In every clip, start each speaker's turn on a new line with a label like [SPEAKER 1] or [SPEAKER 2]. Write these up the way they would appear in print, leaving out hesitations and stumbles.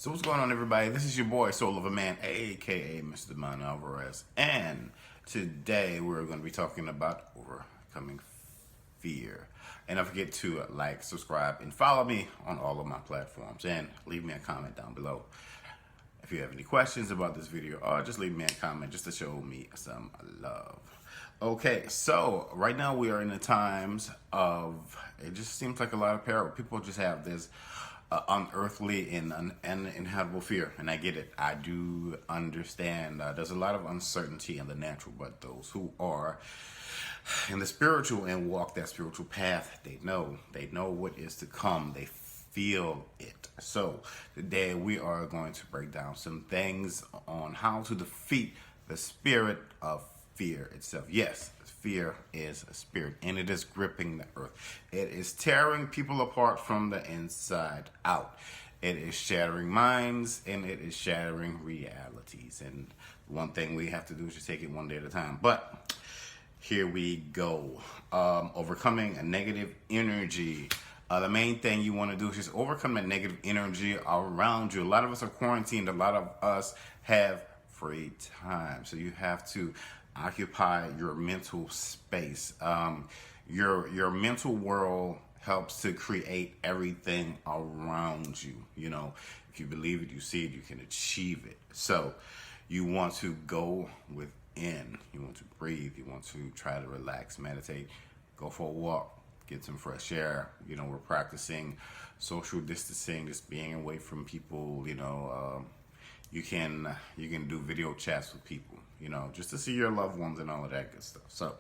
[SPEAKER 1] So what's going on, everybody? This is your boy, Soul of a Man, aka Mr. Man Alvarez, and today we're going to be talking about overcoming fear. And don't forget to like, subscribe, and follow me on all of my platforms, and leave me a comment down below if you have any questions about this video, or just leave me a comment just to show me some love. Okay, so right now we are in the times of, it just seems like a lot of peril. People just have this unearthly and uninhabitable fear, and I get it. I do understand. There's a lot of uncertainty in the natural, but those who are in the spiritual and walk that spiritual path, they know what is to come. They feel it. So today we are going to break down some things on how to defeat the spirit of fear itself. Yes, fear is a spirit, and it is gripping the earth. It is tearing people apart from the inside out. It is shattering minds, and it is shattering realities. And one thing we have to do is just take it one day at a time. But here we go. Overcoming a negative energy. The main thing you want to do is just overcome that negative energy around you. A lot of us are quarantined. A lot of us have free time. So you have to occupy your mental space. Your mental world helps to create everything around you. You know, if you believe it, you see it, you can achieve it. So you want to go within. You want to breathe. You want to try to relax, meditate, go for a walk, get some fresh air. You know, we're practicing social distancing, just being away from people. You know, you can do video chats with people, you know, just to see your loved ones and all of that good stuff. So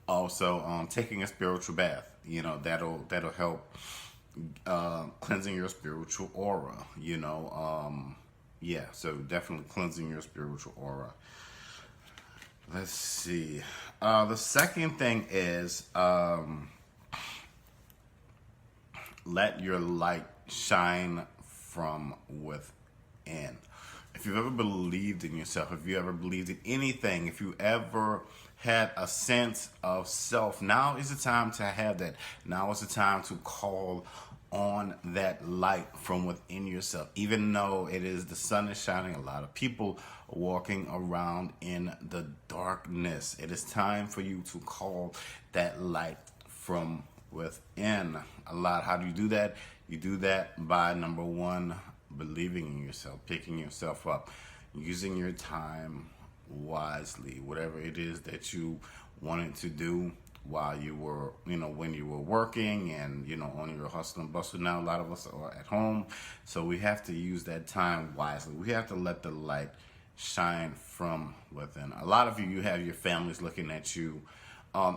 [SPEAKER 1] also taking a spiritual bath, you know, that'll help cleansing your spiritual aura, you know. Yeah, so definitely cleansing your spiritual aura. Let's see. The second thing is let your light shine from within. If you've ever believed in yourself, if you ever believed in anything, if you ever had a sense of self, now is the time to have that. Now is the time to call on that light from within yourself. Even though it is, the sun is shining, a lot of people are walking around in the darkness. It is time for you to call that light from within. How do you do that? You do that by, number one, believing in yourself, picking yourself up, using your time wisely. Whatever it is that you wanted to do while you were, you know, when you were working and, you know, on your hustle and bustle. Now a lot of us are at home, so we have to use that time wisely. We have to let the light shine from within. A lot of you have your families looking at you,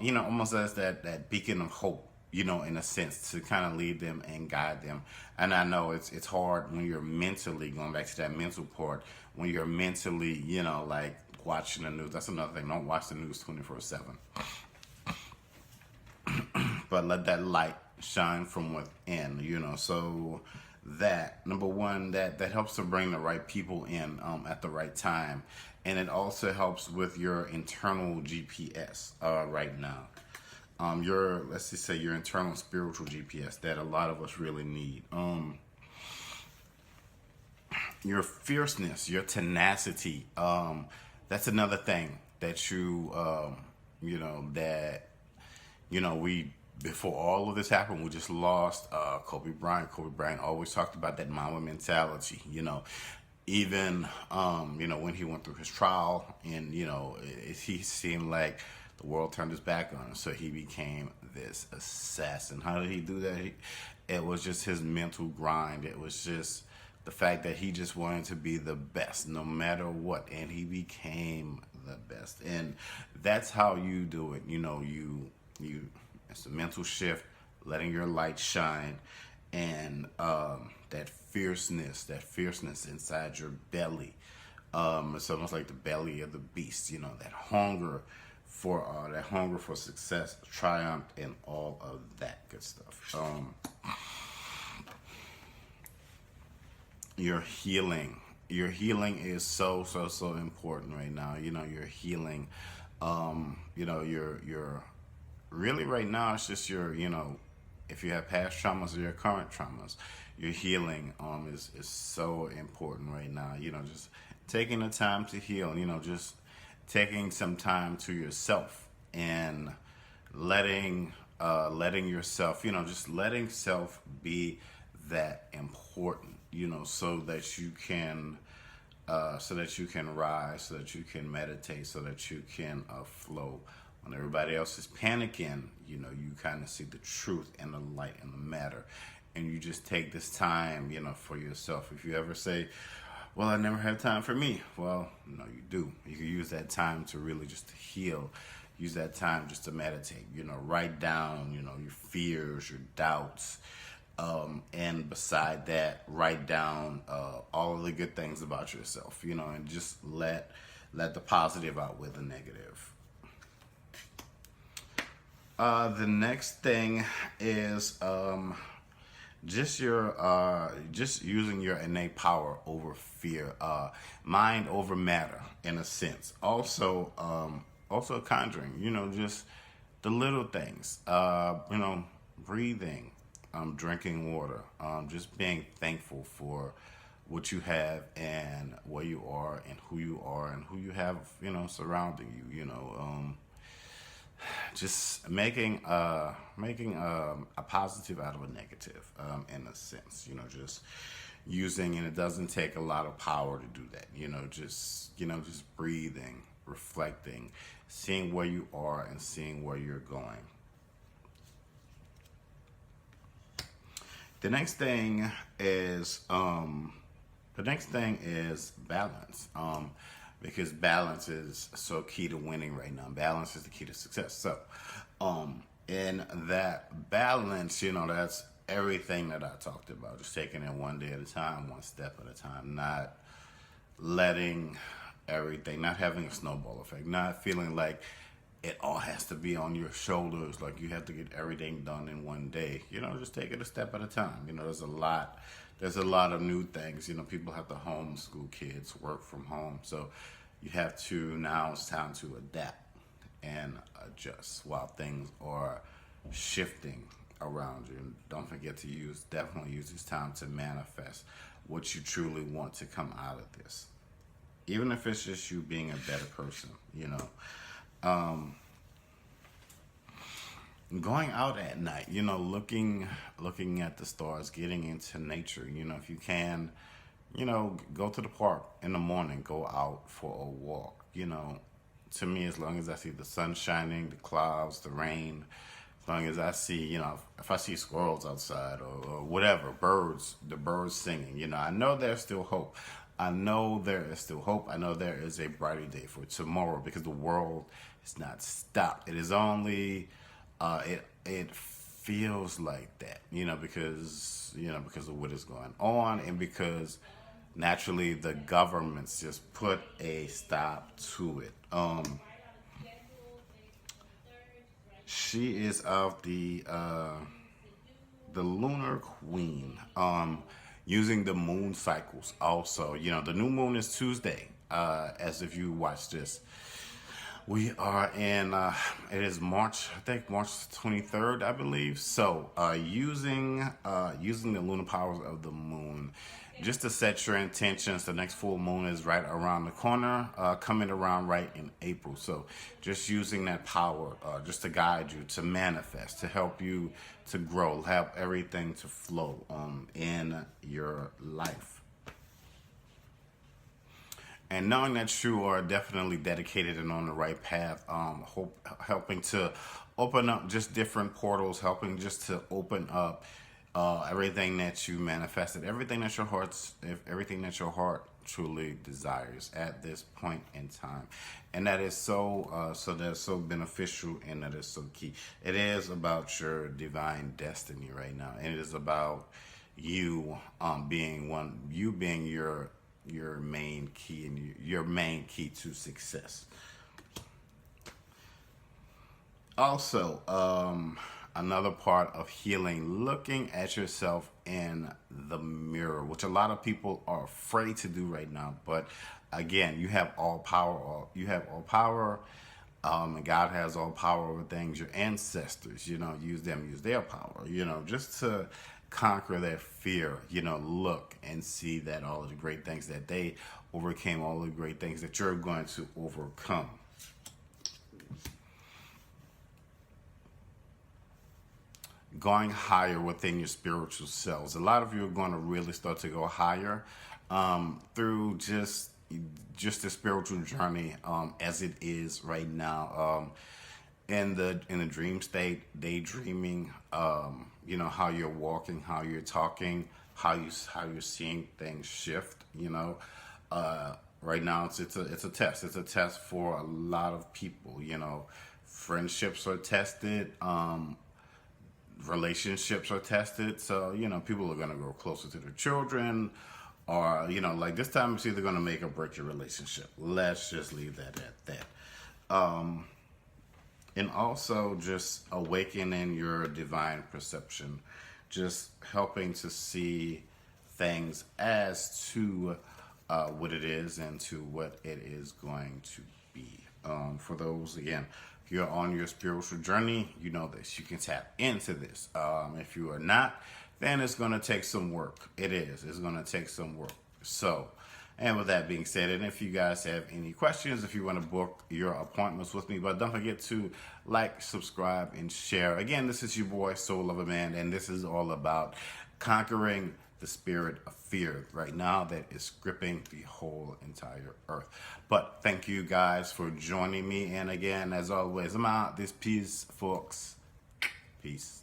[SPEAKER 1] you know, almost as that beacon of hope, you know, in a sense, to kind of lead them and guide them. And I know it's hard when you're mentally, going back to that mental part, when you're mentally, you know, like watching the news. That's another thing. Don't watch the news 24/7. But let that light shine from within, you know. So that, number one, that helps to bring the right people in at the right time. And it also helps with your internal GPS right now. Let's just say your internal spiritual GPS that a lot of us really need. Your fierceness, your tenacity. That's another thing that you know, before all of this happened, we just lost Kobe Bryant. Kobe Bryant always talked about that Mamba mentality, you know. Even, you know, when he went through his trial, and, you know, he seemed like the world turned his back on him, so he became this assassin. How did he do that? It was just his mental grind. It was just the fact that he just wanted to be the best no matter what, and he became the best. And that's how you do it. You know, you it's a mental shift, letting your light shine, and that fierceness inside your belly. It's almost like the belly of the beast, you know, that hunger for success, triumph, and all of that good stuff. Your healing is so important right now. You know, your healing, you know, your really right now, it's just your, you know, if you have past traumas or your current traumas, your healing is so important right now. Just taking the time to heal. Just taking some time to yourself and letting yourself, just letting self be that important. So that you can rise, so that you can meditate, so that you can flow. When everybody else is panicking, you kind of see the truth and the light and the matter. And you just take this time, for yourself. If you ever say, well, I never have time for me. Well, no, you do. You can use that time to really just heal. Use that time just to meditate. Write down, your fears, your doubts. And beside that, write down all of the good things about yourself, and just let the positive outweigh the negative. The next thing is just using your innate power over fear, mind over matter, in a sense. Also conjuring, just the little things, breathing. Drinking water, just being thankful for what you have and where you are and who you have, surrounding you. Just making a positive out of a negative, in a sense. Just using, and it doesn't take a lot of power to do that. Just breathing, reflecting, seeing where you are and seeing where you're going. The next thing is balance, because balance is so key to winning right now. Balance is the key to success. So, in that balance, that's everything that I talked about. Just taking it one day at a time, one step at a time, not letting everything, not having a snowball effect, not feeling like it all has to be on your shoulders, like you have to get everything done in one day. Just take it a step at a time. There's a lot of new things. People have to homeschool kids, work from home. So you have to, now it's time to adapt and adjust while things are shifting around you. And don't forget to definitely use this time to manifest what you truly want to come out of this. Even if it's just you being a better person, going out at night, looking at the stars, getting into nature. If you can, go to the park in the morning, go out for a walk. To me, as long as I see the sun shining, the clouds, the rain, as long as I see, if I see squirrels outside or whatever, the birds singing, I know there's still hope. I know there is still hope. I know there is a brighter day for tomorrow, because the world is not stopped. It is only, it feels like that, because of what is going on, and because naturally the governments just put a stop to it. She is of the lunar queen, using the moon cycles also. The new moon is Tuesday, as if you watch this. We are in, it is March 23rd, I believe. So, using the lunar powers of the moon, just to set your intentions. The next full moon is right around the corner, coming around right in April. So, just using that power, just to guide you, to manifest, to help you to grow, help everything to flow, in your life. And knowing that you are definitely dedicated and on the right path, helping to open up just different portals, helping just to open up everything that you manifested, everything that your heart truly desires at this point in time. And that is that's so beneficial, and that is so key. It is about your divine destiny right now, and it is about you being your main key, and your main key to success. Also, another part of healing, looking at yourself in the mirror, which a lot of people are afraid to do right now. But again, you have all power. You have all power And God has all power over things. Your ancestors, use them, use their power, just to conquer that fear, look and see that all of the great things that they overcame, all the great things that you're going to overcome. Going higher within your spiritual selves. A lot of you are going to really start to go higher through just the spiritual journey as it is right now. In the dream state, daydreaming, how you're walking, how you're talking, how you're seeing things shift. Right now it's a test. It's a test for a lot of people. Friendships are tested. Relationships are tested, so people are going to grow closer to their children, or like this time it's either going to make or break your relationship. Let's just leave that at that. And also just awakening your divine perception, just helping to see things as to what it is and to what it is going to be. For those, again, if you're on your spiritual journey, you know this. You can tap into this. If you are not, then it's going to take some work. It is. It's going to take some work. So, and with that being said, and if you guys have any questions, if you want to book your appointments with me, but don't forget to like, subscribe, and share. Again, this is your boy, Soul of a Man, and this is all about conquering the spirit of fear right now that is gripping the whole entire earth. But thank you guys for joining me. And again, as always, I'm out. This peace, folks. Peace.